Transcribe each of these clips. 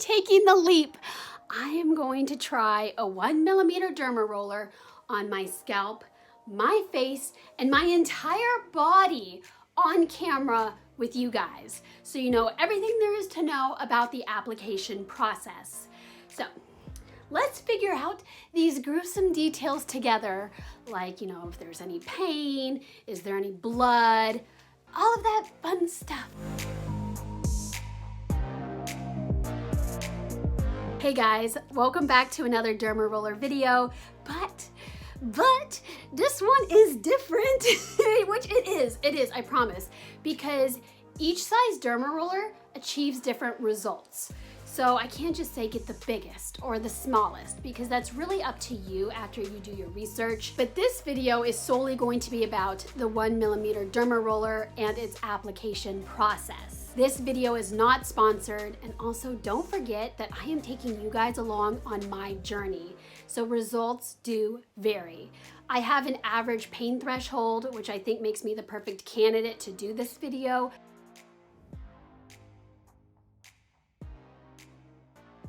taking the leap. I am going to try a 1mm derma roller on my scalp, my face, and my entire body on camera with you guys, so you know everything there is to know about the application process. So let's figure out these gruesome details together, like, you know, if there's any pain, is there any blood, all of that fun stuff. Hey guys, welcome back to another derma roller video, but this one is different, which it is, I promise, because each size derma roller achieves different results. So I can't just say get the biggest or the smallest, because that's really up to you after you do your research. But this video is solely going to be about the 1mm derma roller and its application process. This video is not sponsored, and also don't forget that I am taking you guys along on my journey, so results do vary. I have an average pain threshold, which I think makes me the perfect candidate to do this video.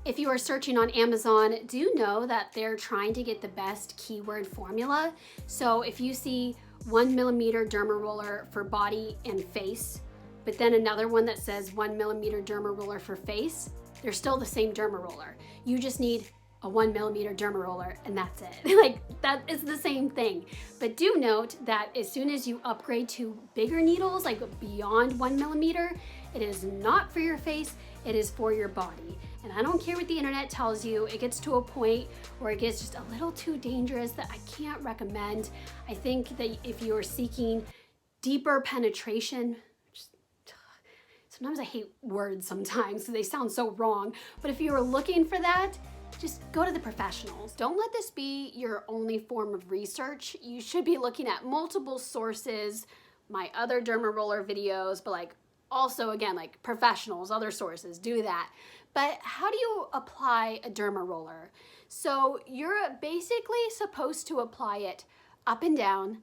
If you are searching on Amazon, do know that they're trying to get the best keyword formula. So if you see 1mm derma roller for body and face, but then another one that says 1mm derma roller for face, they're still the same derma roller. You just need a 1mm derma roller and that's it. Like, that is the same thing. But do note that as soon as you upgrade to bigger needles, like beyond 1mm, it is not for your face, it is for your body. And I don't care what the internet tells you, it gets to a point where it gets just a little too dangerous that I can't recommend. I think that if you are seeking deeper penetration, sometimes I hate words sometimes, so they sound so wrong, but if you are looking for that, just go to the professionals. Don't let this be your only form of research. You should be looking at multiple sources, my other derma roller videos, but like also again, like professionals, other sources, do that. But how do you apply a derma roller? So you're basically supposed to apply it up and down,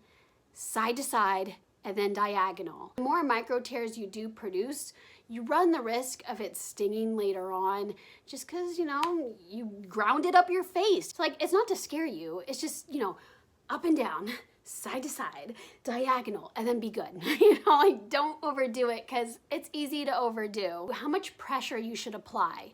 side to side, and then diagonal. The more micro tears you do produce, you run the risk of it stinging later on, just because, you know, you grounded up your face. Like, it's not to scare you, it's just, you know, up and down, side to side, diagonal, and then be good. You know, like, don't overdo it, because it's easy to overdo. How much pressure you should apply.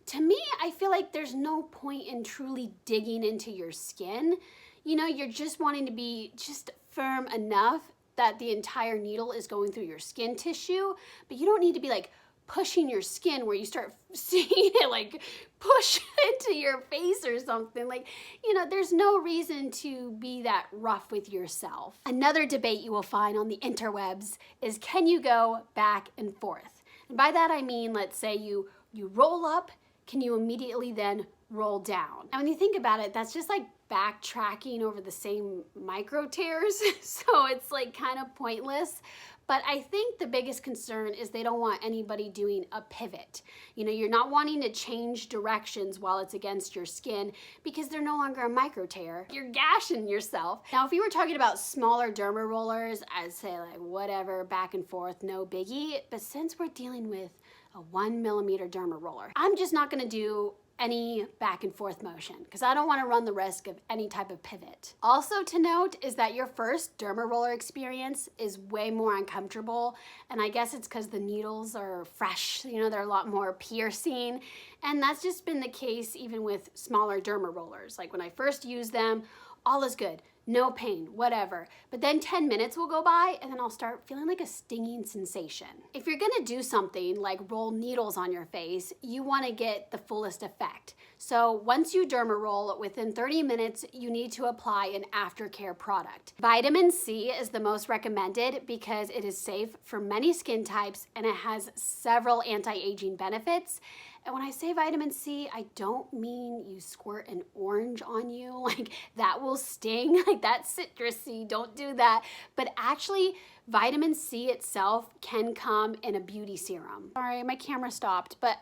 To me, I feel like there's no point in truly digging into your skin. You know, you're just wanting to be just firm enough that the entire needle is going through your skin tissue, but you don't need to be like pushing your skin where you start seeing it like push into your face or something. Like, you know, there's no reason to be that rough with yourself. Another debate you will find on the interwebs is, can you go back and forth? And by that I mean, let's say you roll up, can you immediately then roll down? And when you think about it, that's just like backtracking over the same micro tears. So it's like kind of pointless. But I think the biggest concern is they don't want anybody doing a pivot. You know, you're not wanting to change directions while it's against your skin, because they're no longer a micro tear. You're gashing yourself. Now, if you were talking about smaller derma rollers, I'd say like whatever, back and forth, no biggie. But since we're dealing with a 1mm derma roller, I'm just not gonna do any back and forth motion, because I don't want to run the risk of any type of pivot. Also to note is that your first derma roller experience is way more uncomfortable, and I guess it's because the needles are fresh, you know, they're a lot more piercing, and that's just been the case even with smaller derma rollers. Like when I first used them, all is good, no pain, whatever. But then 10 minutes will go by and then I'll start feeling like a stinging sensation. If you're gonna do something like roll needles on your face, you wanna get the fullest effect. So once you derma roll, within 30 minutes, you need to apply an aftercare product. Vitamin C is the most recommended because it is safe for many skin types and it has several anti-aging benefits. And when I say vitamin C, I don't mean you squirt an orange on you, like that will sting, like that's citrusy, don't do that. But actually, vitamin C itself can come in a beauty serum. Sorry, my camera stopped, but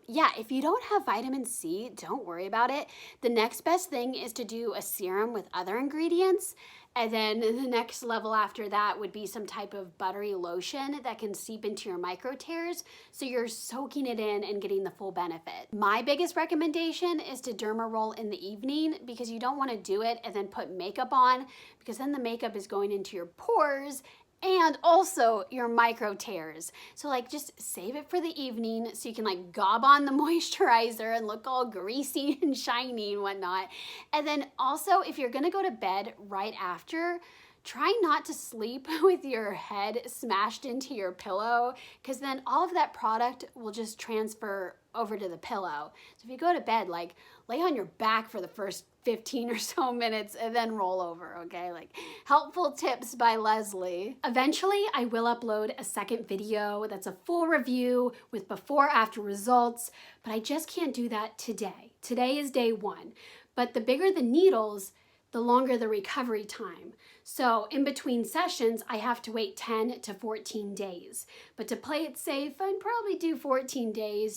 yeah, if you don't have vitamin C, don't worry about it. The next best thing is to do a serum with other ingredients. And then the next level after that would be some type of buttery lotion that can seep into your microtears, so you're soaking it in and getting the full benefit. My biggest recommendation is to derma roll in the evening, because you don't want to do it and then put makeup on, because then the makeup is going into your pores and also your micro tears. So like just save it for the evening so you can like gob on the moisturizer and look all greasy and shiny and whatnot. And then also, if you're gonna go to bed right after, try not to sleep with your head smashed into your pillow, because then all of that product will just transfer over to the pillow. So if you go to bed, like lay on your back for the first 15 or so minutes and then roll over, okay? Like helpful tips by Lesley. Eventually, I will upload a second video that's a full review with before after results, but I just can't do that today. Today is day one, but the bigger the needles, the longer the recovery time. So in between sessions, I have to wait 10 to 14 days. But to play it safe, I'd probably do 14 days.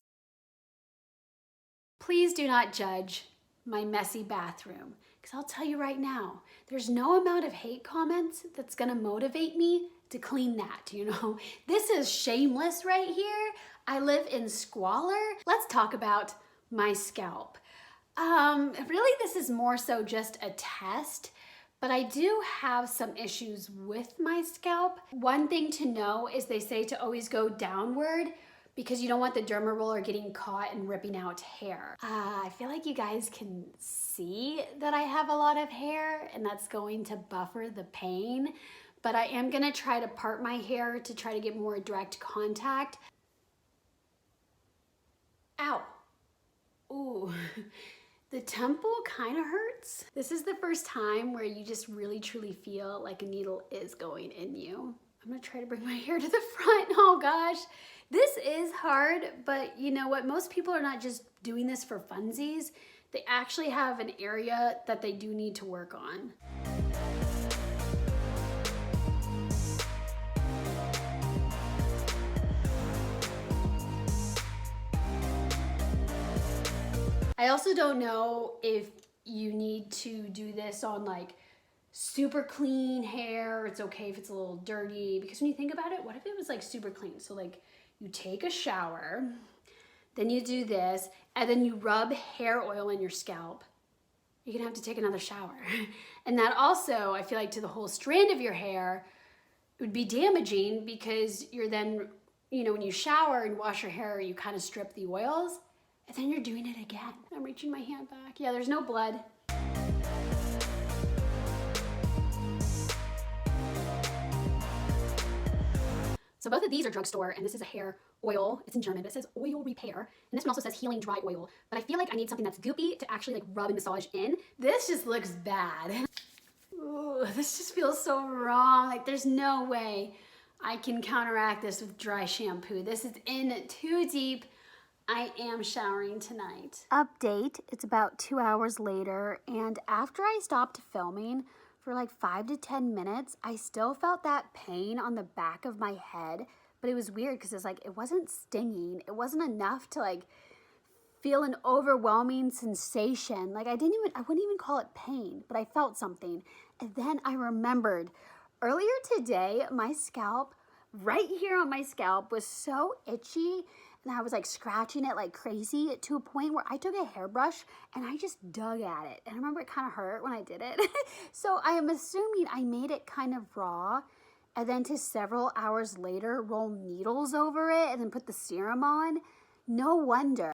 Please do not judge my messy bathroom, because I'll tell you right now, there's no amount of hate comments that's gonna motivate me to clean that, you know? This is shameless right here. I live in squalor. Let's talk about my scalp. Really, this is more so just a test, but I do have some issues with my scalp. One thing to know is they say to always go downward, because you don't want the derma roller getting caught and ripping out hair. I feel like you guys can see that I have a lot of hair, and that's going to buffer the pain, but I am gonna try to part my hair to try to get more direct contact. Ow. Ooh. The temple kind of hurts. This is the first time where you just really truly feel like a needle is going in you. I'm gonna try to bring my hair to the front. Oh gosh. This is hard, but you know what? Most people are not just doing this for funsies. They actually have an area that they do need to work on. I also don't know if you need to do this on like super clean hair. It's okay if it's a little dirty, because when you think about it, what if it was like super clean? So like you take a shower, then you do this, and then you rub hair oil in your scalp. You're gonna have to take another shower. And that also, I feel like to the whole strand of your hair, it would be damaging, because you're then, you know, when you shower and wash your hair, you kind of strip the oils, and then you're doing it again. I'm reaching my hand back. Yeah, there's no blood. So both of these are drugstore, and this is a hair oil. It's in German, but it says oil repair. And this one also says healing dry oil. But I feel like I need something that's goopy to actually like rub and massage in. This just looks bad. Ooh, this just feels so wrong. Like there's no way I can counteract this with dry shampoo. This is in too deep. I am showering tonight. Update, it's about 2 hours later, and after I stopped filming for like 5 to 10 minutes, I still felt that pain on the back of my head, but it was weird because it's like, it wasn't stinging. It wasn't enough to like feel an overwhelming sensation. Like I wouldn't even call it pain, but I felt something. And then I remembered earlier today, my scalp, right here on my scalp, was so itchy, and I was like scratching it like crazy, to a point where I took a hairbrush and I just dug at it. And I remember it kind of hurt when I did it. So I am assuming I made it kind of raw, and then to several hours later, roll needles over it and then put the serum on. No wonder.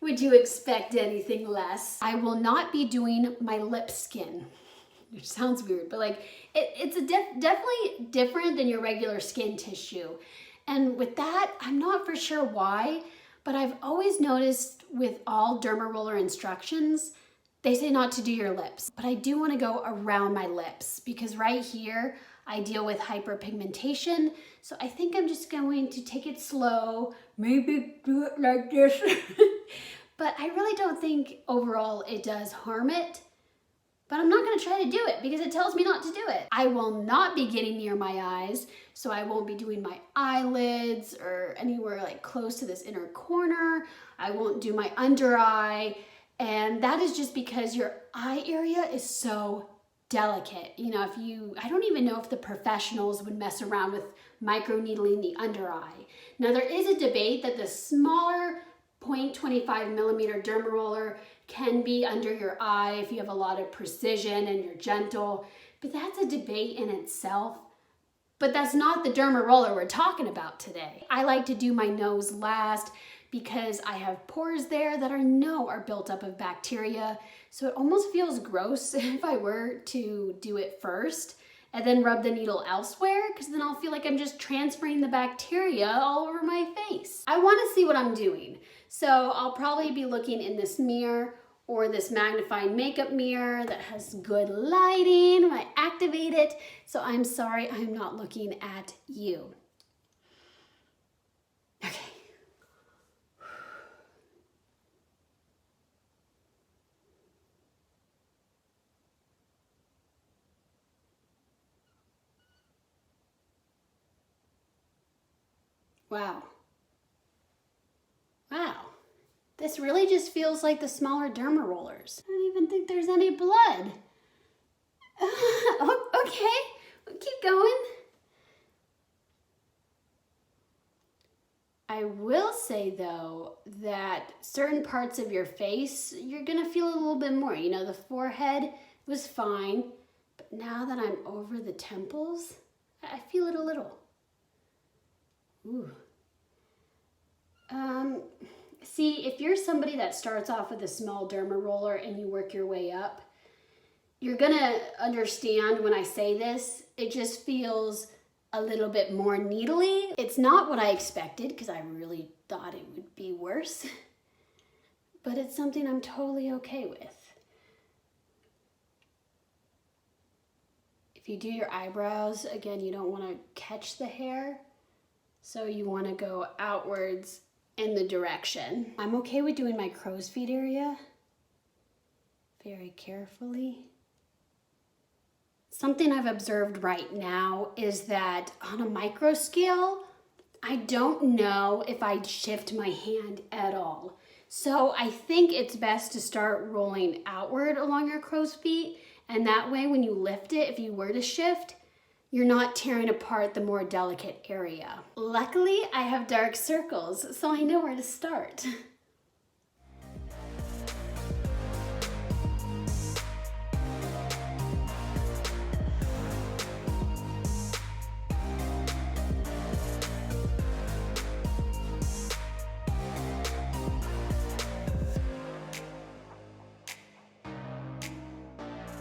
Would you expect anything less? I will not be doing my lip skin, which sounds weird, but like it's definitely different than your regular skin tissue. And with that, I'm not for sure why, but I've always noticed with all derma roller instructions, they say not to do your lips, but I do want to go around my lips, because right here I deal with hyperpigmentation. So I think I'm just going to take it slow, maybe do it like this. But I really don't think overall it does harm it. But I'm not gonna try to do it because it tells me not to do it. I will not be getting near my eyes, so I won't be doing my eyelids or anywhere like close to this inner corner. I won't do my under eye, and that is just because your eye area is so delicate. You know, I don't even know if the professionals would mess around with microneedling the under eye. Now there is a debate that the smaller 0.25 millimeter derma roller can be under your eye if you have a lot of precision and you're gentle, but that's a debate in itself. But that's not the derma roller we're talking about today. I like to do my nose last because I have pores there that I know are built up of bacteria. So it almost feels gross if I were to do it first and then rub the needle elsewhere, because then I'll feel like I'm just transferring the bacteria all over my face. I want to see what I'm doing. So I'll probably be looking in this mirror or this magnifying makeup mirror that has good lighting when I activate it. So I'm sorry, I'm not looking at you. Okay. Wow. Wow. This really just feels like the smaller derma rollers. I don't even think there's any blood. Okay, keep going. I will say though that certain parts of your face, you're gonna feel a little bit more. You know, the forehead was fine, but now that I'm over the temples, I feel it a little. Ooh. See, if you're somebody that starts off with a small derma roller and you work your way up, you're gonna understand when I say this, it just feels a little bit more needly. It's not what I expected because I really thought it would be worse, but it's something I'm totally okay with. If you do your eyebrows, again, you don't want to catch the hair, so you want to go outwards in the direction. I'm okay with doing my crow's feet area very carefully. Something I've observed right now is that on a micro scale, I don't know if I'd shift my hand at all. So I think it's best to start rolling outward along your crow's feet, and that way when you lift it, if you were to shift, you're not tearing apart the more delicate area. Luckily, I have dark circles, so I know where to start.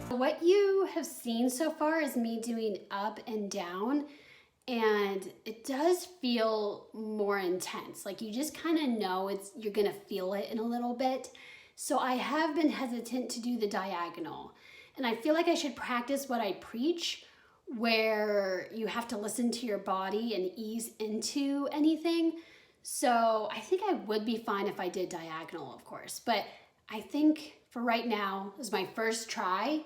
What you have seen so far is me doing up and down, and it does feel more intense. Like you just kind of know you're gonna feel it in a little bit. So I have been hesitant to do the diagonal, and I feel like I should practice what I preach, where you have to listen to your body and ease into anything. So I think I would be fine if I did diagonal, of course, but I think for right now, as my first try,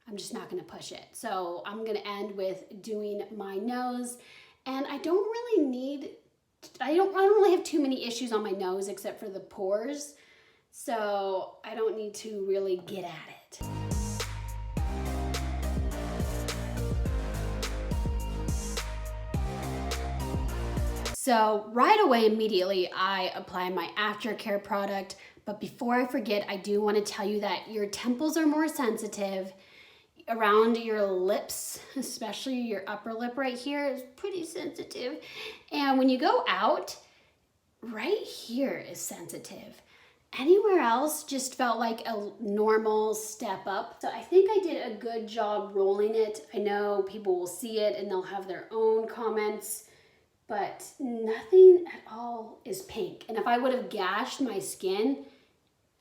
I'm just not gonna push it. So I'm gonna end with doing my nose, and I don't really have too many issues on my nose except for the pores. So I don't need to really get at it. So right away, immediately, I apply my Aftercare product. But before I forget, I do want to tell you that your temples are more sensitive. Around your lips, especially your upper lip right here, is pretty sensitive. And when you go out, right here is sensitive. Anywhere else just felt like a normal step up. So I think I did a good job rolling it. I know people will see it and they'll have their own comments, but nothing at all is pink. And if I would have gashed my skin,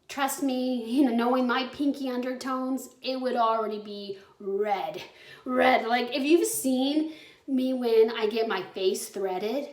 trust me, you know, knowing my pinky undertones, it would already be red. Red. Like if you've seen me when I get my face threaded,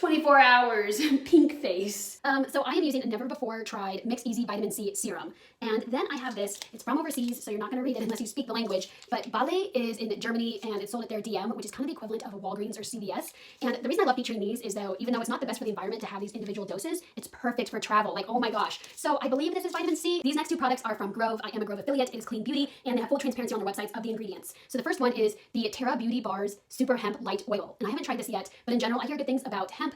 24 hours, pink face. So I am using a never before tried Mix Easy Vitamin C Serum. And then I have this, it's from overseas, so you're not gonna read it unless you speak the language, but Bale is in Germany and it's sold at their DM, which is kind of the equivalent of a Walgreens or CVS. And the reason I love featuring these is though, even though it's not the best for the environment to have these individual doses, it's perfect for travel. Like, oh my gosh. So I believe this is vitamin C. These next two products are from Grove. I am a Grove affiliate. It is clean beauty and they have full transparency on their websites of the ingredients. So the first one is the Terra Beauty Bars Super Hemp Light Oil. And I haven't tried this yet, but in general, I hear good things about hemp.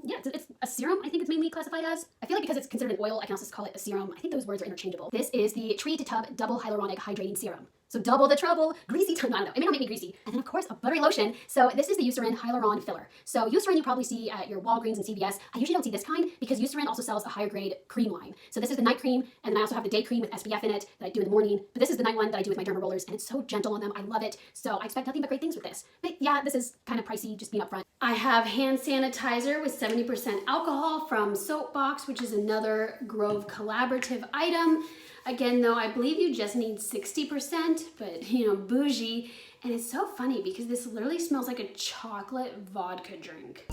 Yeah, it's a serum, I think it's mainly classified as. I feel like because it's considered an oil, I can also call it a serum. I think those words are interchangeable. This is the Tree to Tub Double Hyaluronic Hydrating Serum. So double the trouble, greasy tongue, I don't know, it may not make me greasy. And then of course, a buttery lotion. So this is the Eucerin Hyaluron Filler. So Eucerin you probably see at your Walgreens and CVS. I usually don't see this kind because Eucerin also sells a higher grade cream line. So this is the night cream, and then I also have the day cream with SPF in it that I do in the morning. But this is the night one that I do with my derma rollers, and it's so gentle on them. I love it. So I expect nothing but great things with this. But yeah, this is kind of pricey, just being upfront. I have hand sanitizer with 70% alcohol from Soapbox, which is another Grove collaborative item. Again, though, I believe you just need 60%, but you know, bougie. And it's so funny because this literally smells like a chocolate vodka drink.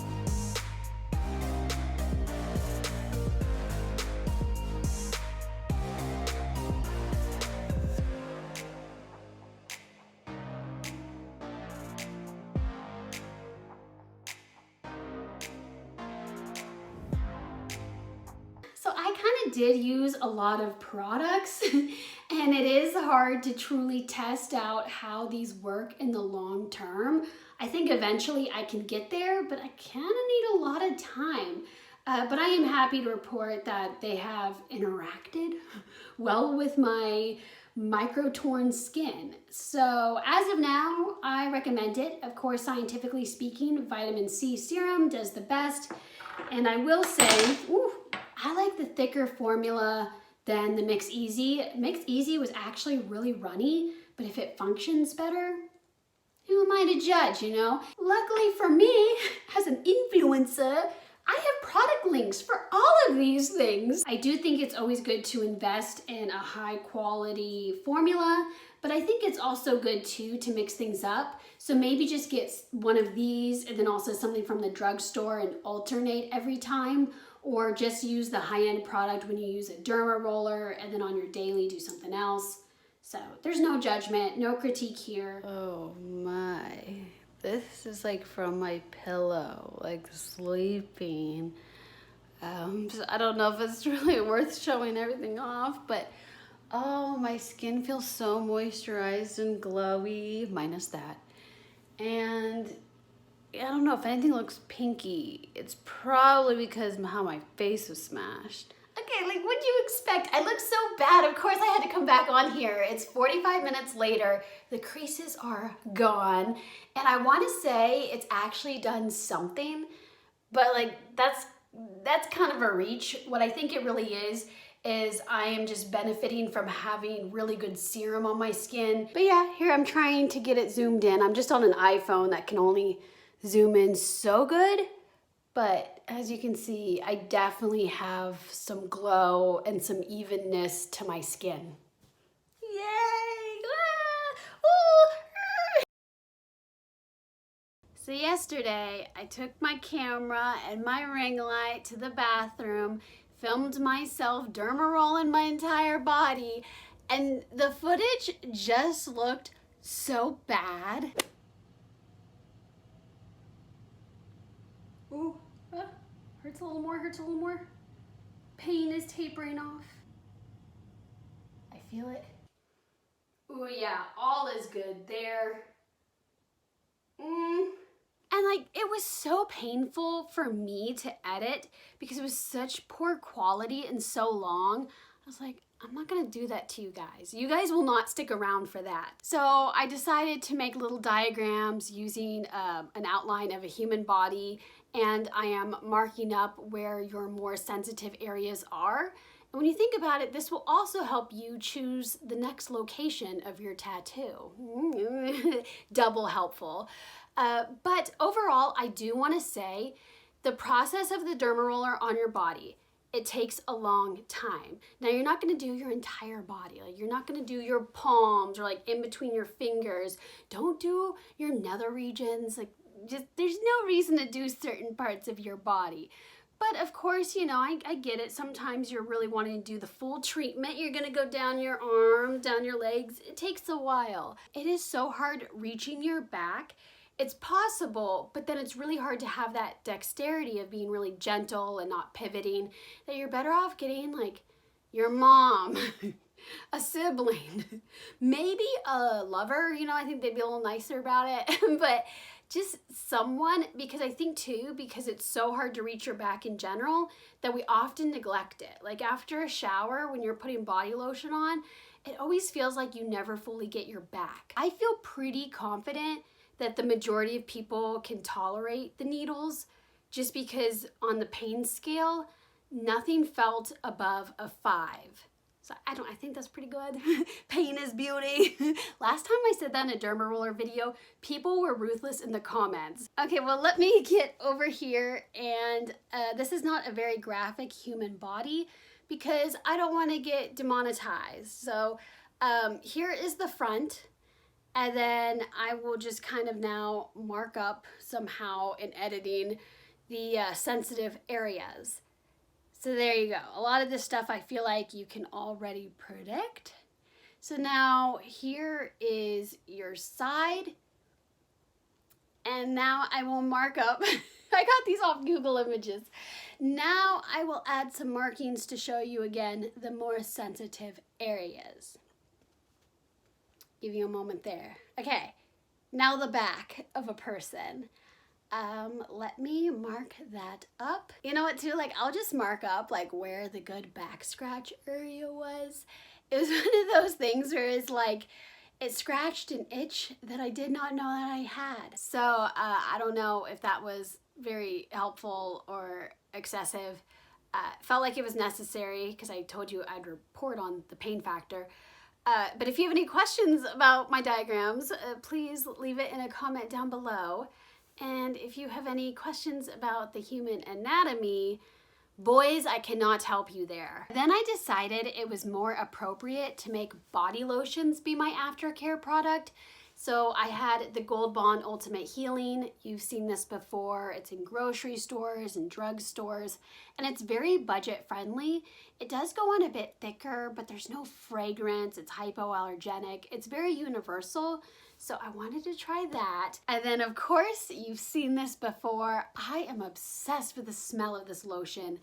So I kind of did use a lot of products and it is hard to truly test out how these work in the long term. I think eventually I can get there, but I kind of need a lot of time. But I am happy to report that they have interacted well with my micro-torn skin. So as of now, I recommend it. Of course, scientifically speaking, vitamin C serum does the best. And I will say, ooh, I like the thicker formula than the Mix Easy. Mix Easy was actually really runny, but if it functions better, who am I to judge, you know? Luckily for me, as an influencer, I have product links for all of these things. I do think it's always good to invest in a high quality formula, but I think it's also good too to mix things up. So maybe just get one of these and then also something from the drugstore and alternate every time, or just use the high-end product when you use a derma roller and then on your daily do something else. So there's no judgment, no critique here. Oh my. This is like from my pillow, like sleeping. I don't know if it's really worth showing everything off, but oh, my skin feels so moisturized and glowy, minus that. And I don't know, if anything looks pinky, it's probably because of how my face was smashed. Okay, like what'd you expect? I look so bad. Of course I had to come back on here. It's 45 minutes later. The creases are gone. And I want to say it's actually done something, but like that's kind of a reach. What I think it really is I am just benefiting from having really good serum on my skin. But yeah, here I'm trying to get it zoomed in. I'm just on an iPhone that can only zoom in so good. But as you can see, I definitely have some glow and some evenness to my skin. Yay! So yesterday, I took my camera and my ring light to the bathroom, filmed myself derma rolling my entire body, and the footage just looked so bad. Ooh, hurts a little more, hurts a little more. Pain is tapering off. I feel it. Ooh, yeah, all is good there. And like, it was so painful for me to edit because it was such poor quality and so long. I was like, I'm not gonna do that to you guys. You guys will not stick around for that. So I decided to make little diagrams using an outline of a human body, and I am marking up where your more sensitive areas are. And when you think about it, this will also help you choose the next location of your tattoo. Double helpful. But overall, I do want to say the process of the derma roller on your body, it takes a long time. Now, you're not going to do your entire body. Like, you're not going to do your palms or like in between your fingers. Don't do your nether regions. Like, just, there's no reason to do certain parts of your body. But of course, you know, I get it. Sometimes you're really wanting to do the full treatment. You're gonna go down your arm, down your legs. It takes a while. It is so hard reaching your back. It's possible, but then it's really hard to have that dexterity of being really gentle and not pivoting, that you're better off getting like your mom, a sibling, maybe a lover. You know, I think they'd be a little nicer about it, but just someone, because I think too, because it's so hard to reach your back in general, that we often neglect it. Like after a shower, when you're putting body lotion on, it always feels like you never fully get your back. I feel pretty confident that the majority of people can tolerate the needles, just because on the pain scale, nothing felt above a 5. So I think that's pretty good. Pain is beauty. Last time I said that in a derma roller video, people were ruthless in the comments. Okay, well, let me get over here, and this is not a very graphic human body because I don't want to get demonetized. So here is the front, and then I will just kind of now mark up somehow in editing the sensitive areas. So there you go. A lot of this stuff I feel like you can already predict. So now here is your side. And now I will mark up. I got these off Google Images. Now I will add some markings to show you again the more sensitive areas. Give you a moment there. Okay, now the back of a person. Let me mark that up. You know what too, like I'll just mark up like where the good back scratch area was. It was one of those things where it's like, it scratched an itch that I did not know that I had. So I don't know if that was very helpful or excessive. Felt like it was necessary because I told you I'd report on the pain factor. But if you have any questions about my diagrams, please leave it in a comment down below. And if you have any questions about the human anatomy, boys, I cannot help you there. Then I decided it was more appropriate to make body lotions be my aftercare product. So I had the Gold Bond Ultimate Healing. You've seen this before. It's in grocery stores and drugstores, and it's very budget friendly. It does go on a bit thicker, but there's no fragrance. It's hypoallergenic. It's very universal. So I wanted to try that. And then of course, you've seen this before. I am obsessed with the smell of this lotion.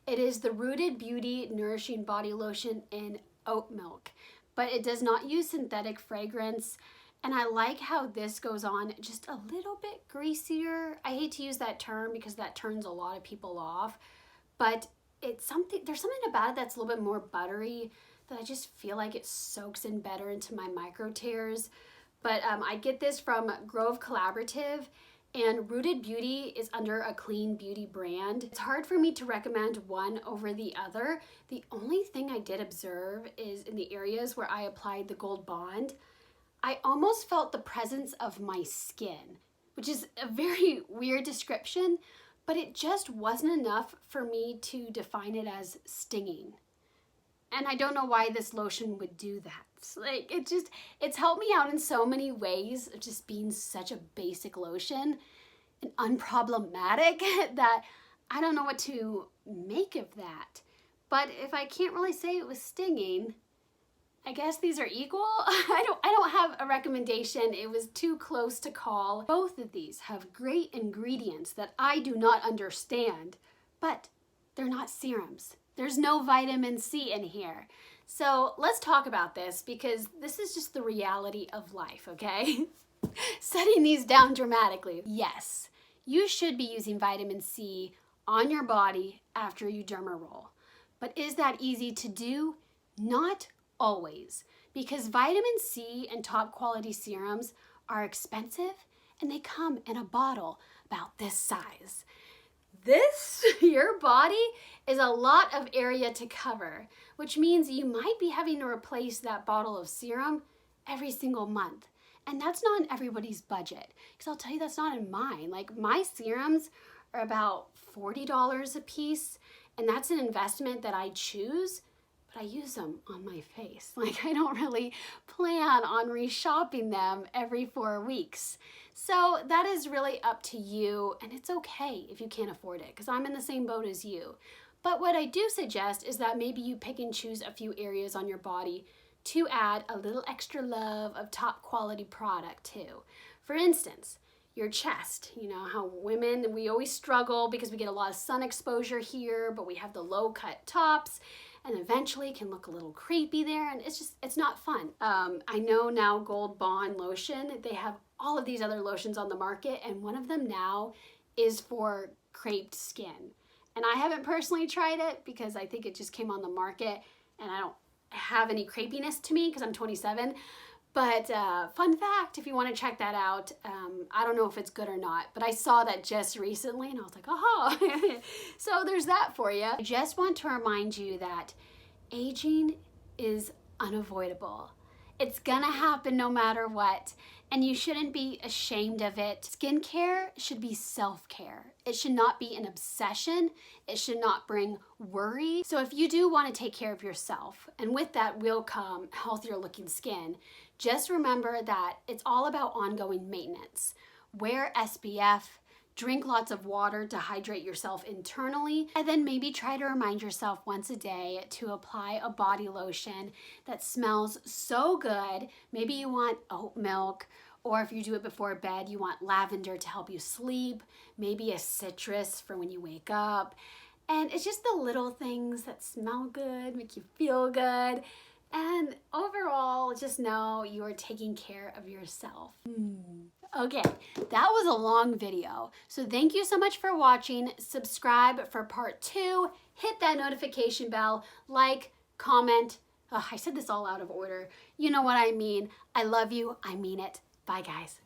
It is the Rooted Beauty Nourishing Body Lotion in oat milk, but it does not use synthetic fragrance. And I like how this goes on just a little bit greasier. I hate to use that term because that turns a lot of people off, but it's something, there's something about it that's a little bit more buttery that I just feel like it soaks in better into my microtears. But I get this from Grove Collaborative, and Rooted Beauty is under a clean beauty brand. It's hard for me to recommend one over the other. The only thing I did observe is in the areas where I applied the Gold Bond, I almost felt the presence of my skin, which is a very weird description, but it just wasn't enough for me to define it as stinging. And I don't know why this lotion would do that. Like, it's helped me out in so many ways of just being such a basic lotion and unproblematic that I don't know what to make of that. But if I can't really say it was stinging, I guess these are equal. I don't have a recommendation. It was too close to call. Both of these have great ingredients that I do not understand, but they're not serums. There's no vitamin C in here. So let's talk about this because this is just the reality of life, okay? Setting these down dramatically. Yes, you should be using vitamin C on your body after you derma roll. But is that easy to do? Not always, because vitamin C and top quality serums are expensive and they come in a bottle about this size. This, your body, is a lot of area to cover, which means you might be having to replace that bottle of serum every single month. And that's not in everybody's budget, because I'll tell you that's not in mine. Like, my serums are about $40 a piece, and that's an investment that I choose, but I use them on my face. Like, I don't really plan on reshopping them every 4 weeks. So that is really up to you, and it's okay if you can't afford it, because I'm in the same boat as you. But what I do suggest is that maybe you pick and choose a few areas on your body to add a little extra love of top quality product to. For instance, your chest. You know how women, we always struggle because we get a lot of sun exposure here, but we have the low cut tops, and eventually it can look a little creepy there, and it's not fun. I know now Gold Bond lotion, they have all of these other lotions on the market, and one of them now is for creped skin. And I haven't personally tried it because I think it just came on the market and I don't have any crepiness to me because I'm 27. But fun fact, if you want to check that out, I don't know if it's good or not, but I saw that just recently and I was like, oh, so there's that for you. I just want to remind you that aging is unavoidable. It's gonna happen no matter what, and you shouldn't be ashamed of it. Skincare should be self-care. It should not be an obsession. It should not bring worry. So if you do want to take care of yourself, and with that will come healthier looking skin, just remember that it's all about ongoing maintenance. Wear SPF, drink lots of water to hydrate yourself internally, and then maybe try to remind yourself once a day to apply a body lotion that smells so good. Maybe you want oat milk, or if you do it before bed, you want lavender to help you sleep, maybe a citrus for when you wake up. And it's just the little things that smell good, make you feel good, and overall, just know you are taking care of yourself. Okay, that was a long video. So thank you so much for watching. Subscribe for part 2. Hit that notification bell, like, comment. I said this all out of order. You know what I mean. I love you. I mean it. Bye, guys.